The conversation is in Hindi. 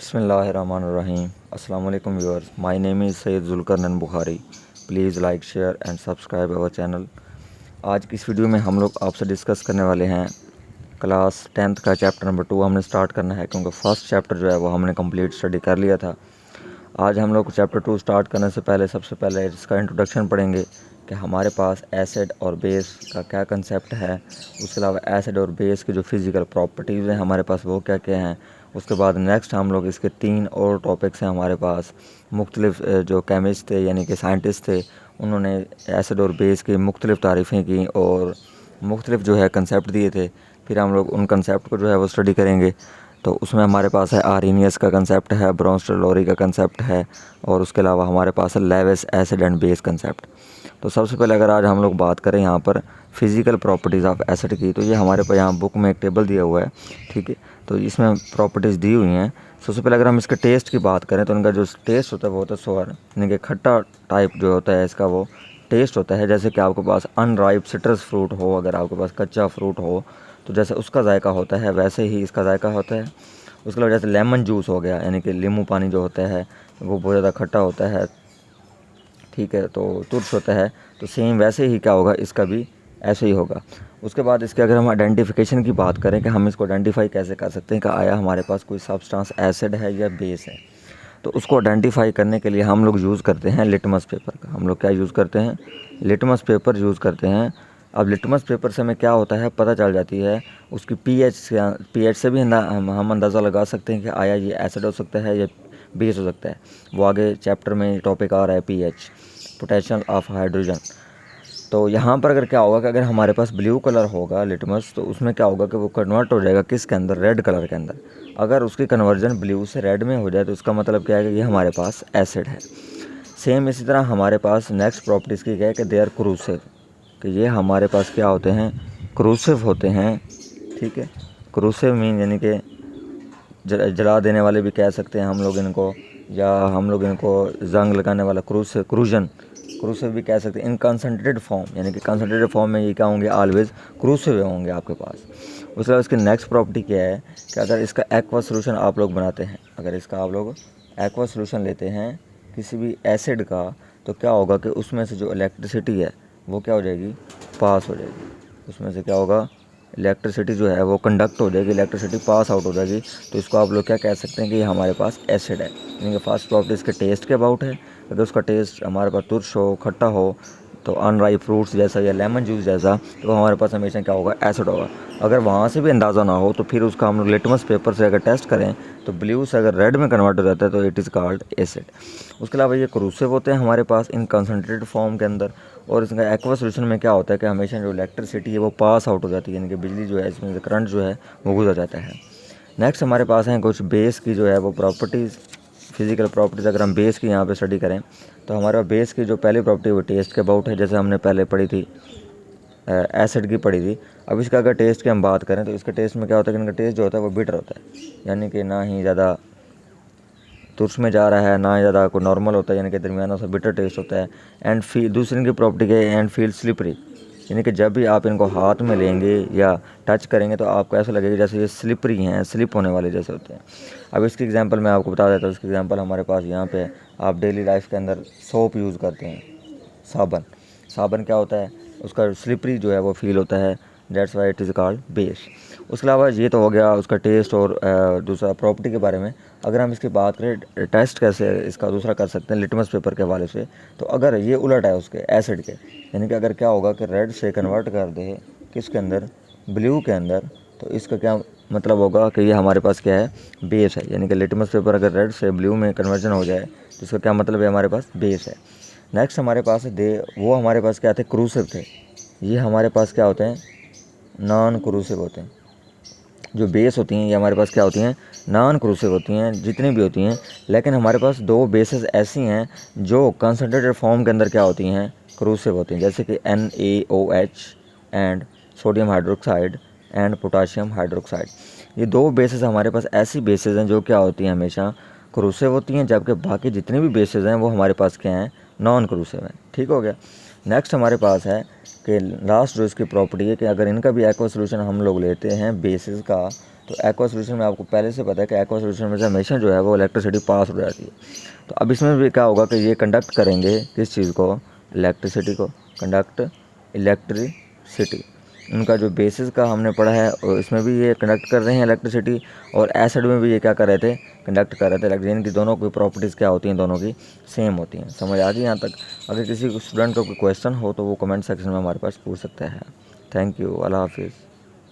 बिस्मिल्लाहिर्रहमानिर्रहीम। अस्सलाम वालेकुम viewers, my name is Syed Zulqarnain Bukhari. Please like share and subscribe our channel. आज की इस वीडियो में हम लोग आपसे डिस्कस करने वाले हैं क्लास 10th का चैप्टर नंबर 2 हमने स्टार्ट करना है, क्योंकि फ़र्स्ट चैप्टर जो है वो हमने कंप्लीट स्टडी कर लिया था। आज हम लोग चैप्टर 2 स्टार्ट करने से पहले सबसे पहले इसका इंट्रोडक्शन पढ़ेंगे कि हमारे पास एसिड और बेस का क्या कंसेप्ट है। उसके अलावा एसिड और बेस की जो फिज़िकल प्रॉपर्टीज़ हैं हमारे पास वो क्या क्या हैं। उसके बाद नेक्स्ट हम लोग इसके 3 और टॉपिक्स हैं हमारे पास। मुख्तलिफ जो केमिस्ट थे यानी कि साइंटिस्ट थे, उन्होंने एसिड और बेस की मुख्तलिफ़ तारीफ़ें की और मुख्तलिफ जो है कंसेप्ट दिए थे। फिर हम लोग उन कंसेप्ट को जो है वो स्टडी करेंगे। तो उसमें हमारे पास है आर्हेनियस का कंसेप्ट है, ब्रोंस्टर-लोरी का कंसेप्ट है और उसके अलावा हमारे पास है Lewis acid and base concept. तो सबसे पहले अगर आज हम लोग बात करें यहाँ पर फ़िज़िकल प्रॉपर्टीज़ ऑफ एसिड की, तो ये हमारे पास यहाँ बुक में एक टेबल दिया हुआ है, ठीक है। तो इसमें प्रॉपर्टीज़ दी हुई हैं। सबसे पहले अगर हम इसके टेस्ट की बात करें तो इनका जो टेस्ट होता है वो होता है सोर, यानी कि खट्टा टाइप जो होता है इसका वो टेस्ट होता है। जैसे कि आपके पास अनराइप सिट्रस फ्रूट हो, अगर आपके पास कच्चा फ्रूट हो तो जैसे उसका जायका होता है वैसे ही इसका जायका होता है। उसके अलावा जैसे लेमन जूस हो गया, यानी कि नींबू पानी जो होता है वो बहुत ज़्यादा खट्टा होता है, ठीक है, तो तुर्श होता है। तो सेम वैसे ही क्या होगा, इसका भी ऐसे ही होगा। उसके बाद इसके अगर हम आइडेंटिफिकेशन की बात करें कि हम इसको आइडेंटिफाई कैसे कर सकते हैं कि आया हमारे पास कोई सब्सटेंस एसिड है या बेस है, तो उसको आइडेंटिफाई करने के लिए हम लोग यूज़ करते हैं लिटमस पेपर का। हम लोग क्या यूज़ करते हैं, लिटमस पेपर यूज़ करते हैं। अब लिटमस पेपर से हमें क्या होता है पता चल जाती है उसकी पीएच से भी हम अंदाज़ा लगा सकते हैं कि आया ये एसिड हो सकता है या बेस हो सकता है। वो आगे चैप्टर में टॉपिक आ रहा है पीएच, पोटेंशियल ऑफ हाइड्रोजन। तो यहाँ पर अगर क्या होगा कि अगर हमारे पास ब्लू कलर होगा लिटमस, तो उसमें क्या होगा कि वो कन्वर्ट हो जाएगा किसके अंदर, रेड कलर के अंदर। अगर उसकी कन्वर्जन ब्लू से रेड में हो जाए तो इसका मतलब क्या है कि ये हमारे पास एसिड है। सेम इसी तरह हमारे पास नेक्स्ट प्रॉपर्टीज़ की क्या है कि दे आर क्रूसिव, कि ये हमारे पास क्या होते हैं, क्रूसिव होते हैं, ठीक है। क्रूसिव मीन यानी कि जला देने वाले भी कह सकते हैं हम लोग इनको, या हम लोग इनको जंग लगाने वाला क्रूसिव भी कह सकते हैं। इन कंसनट्रेटेड फॉर्म, यानी कि कंसनट्रेटेड फॉर्म में ये क्या होंगे, ऑलवेज क्रूसिव होंगे आपके पास। उसके बाद इसकी नेक्स्ट प्रॉपर्टी क्या है कि अगर इसका एक्वा सोल्यूशन आप लोग बनाते हैं, अगर इसका आप लोग एक्वा सोल्यूशन लेते हैं किसी भी एसिड का, तो क्या होगा कि उसमें से जो इलेक्ट्रिसिटी है वो क्या हो जाएगी, पास हो जाएगी। उसमें से क्या होगा, इलेक्ट्रिसिटी जो है वो कंडक्ट हो जाएगी, इलेक्ट्रिसिटी पास आउट हो जाएगी। तो इसको आप लोग क्या कह सकते हैं कि ये हमारे पास एसिड है। यानी कि फर्स्ट प्रॉपर्टी इसके टेस्ट के अबाउट है। अगर उसका टेस्ट हमारे पास तुर्श हो, खट्टा हो, तो अनराइप फ्रूट्स जैसा या लेमन जूस जैसा, तो हमारे पास हमेशा क्या होगा, एसिड होगा। अगर वहाँ से भी अंदाज़ा ना हो तो फिर उसका हम लोग लिटमस पेपर से अगर टेस्ट करें तो ब्लू से अगर रेड में कन्वर्ट हो जाता है तो इट इज़ कॉल्ड एसिड। उसके अलावा ये क्रूसिव होते हैं हमारे पास इन कंसनट्रेटेड फॉर्म के अंदर। और इसका एक्वा सोल्यूशन में क्या होता है कि हमेशा जो इलेक्ट्रिसिटी है वो पास आउट हो जाती है, यानी कि बिजली जो है इसमें से करंट जो है वो गुजर जाता है। नेक्स्ट हमारे पास हैं कुछ बेस की जो है वो प्रॉपर्टीज़, फिज़िकल प्रॉपर्टीज़। अगर हम बेस की यहाँ पे स्टडी करें तो हमारे पास बेस की जो पहली प्रॉपर्टी वो टेस्ट के अबाउट है, जैसे हमने पहले पढ़ी थी एसिड की पढ़ी थी। अब इसका अगर टेस्ट की हम बात करें तो इसके टेस्ट में क्या होता है कि इनका टेस्ट जो होता है वो बिटर होता है, यानी कि ना ही ज़्यादा तुर्श में जा रहा है ना ज़्यादा कोई नॉर्मल होता है, यानी कि दरमियाना सा बिटर टेस्ट होता है। एंड दूसरी इनकी प्रॉपर्टी क्या है, एंड फील स्लिपरी, यानी कि जब भी आप इनको हाथ में लेंगे या टच करेंगे तो आपको ऐसा लगेगा जैसे ये स्लिपरी हैं, स्लिप होने वाले जैसे होते हैं। अब इसकी एग्जांपल मैं आपको बता देता हूँ। इसकी एग्जांपल हमारे पास यहाँ पे आप डेली लाइफ के अंदर सोप यूज़ करते हैं, साबन क्या होता है, उसका स्लिपरी जो है वो फील होता है, that's why it is called base. उसके अलावा ये तो हो गया उसका टेस्ट और दूसरा प्रॉपर्टी के बारे में। अगर हम इसकी बात करें टेस्ट कैसे इसका दूसरा कर सकते हैं लिटमस पेपर के हवाले से, तो अगर ये उलट है उसके एसिड के, यानी कि अगर क्या होगा कि रेड से कन्वर्ट कर दे किसके अंदर, ब्लू के अंदर, तो इसका क्या मतलब होगा कि ये हमारे पास क्या है, बेस है। यानी कि लिटमस पेपर अगर रेड से ब्लू में कन्वर्जन हो जाए तो इसका क्या मतलब है, हमारे पास बेस है। नेक्स्ट हमारे पास वो हमारे पास क्या थे, क्रूसिव थे। ये हमारे पास क्या होते हैं, नॉन क्रूसिव होते हैं। जो बेस होती हैं ये हमारे पास क्या होती हैं, नॉन क्रूसिव होती हैं, जितनी भी होती हैं। लेकिन हमारे पास 2 बेसेस ऐसी हैं जो कंसनट्रेटेड फॉर्म के अंदर क्या होती हैं, क्रूसिव होती हैं, जैसे कि NaOH and sodium hydroxide and potassium hydroxide. ये 2 बेसेस हमारे पास ऐसी बेसेस हैं जो क्या होती हैं, हमेशा क्रूसिव होती हैं, जबकि बाकी जितने भी बेसेस हैं वो हमारे पास क्या हैं, नॉन क्रूसिव हैं। ठीक हो गया। नेक्स्ट हमारे पास है कि लास्ट जो इसकी प्रॉपर्टी है कि अगर इनका भी एक्वा सोल्यूशन हम लोग लेते हैं बेसिस का, तो एक्वा सॉल्यूशन में आपको पहले से पता है कि एक्वा सॉल्यूशन में से हमेशा जो है वो इलेक्ट्रिसिटी पास हो जाती है। तो अब इसमें भी क्या होगा कि ये कंडक्ट करेंगे किस चीज़ को, इलेक्ट्रिसिटी को, कंडक्ट इलेक्ट्रिसिटी। उनका जो बेसिस का हमने पढ़ा है और इसमें भी ये कंडक्ट कर रहे हैं इलेक्ट्रिसिटी, और एसिड में भी ये क्या कर रहे थे, कंडक्ट कर रहे थे इलेक्ट्रिसिटी। इनकी दोनों की प्रॉपर्टीज़ क्या होती हैं, दोनों की सेम होती हैं। समझ आ गई यहाँ तक? अगर किसी स्टूडेंट का कोई क्वेश्चन हो तो वो कमेंट सेक्शन में हमारे पास पूछ सकता है। थैंक यू, अल्लाह हाफिज़।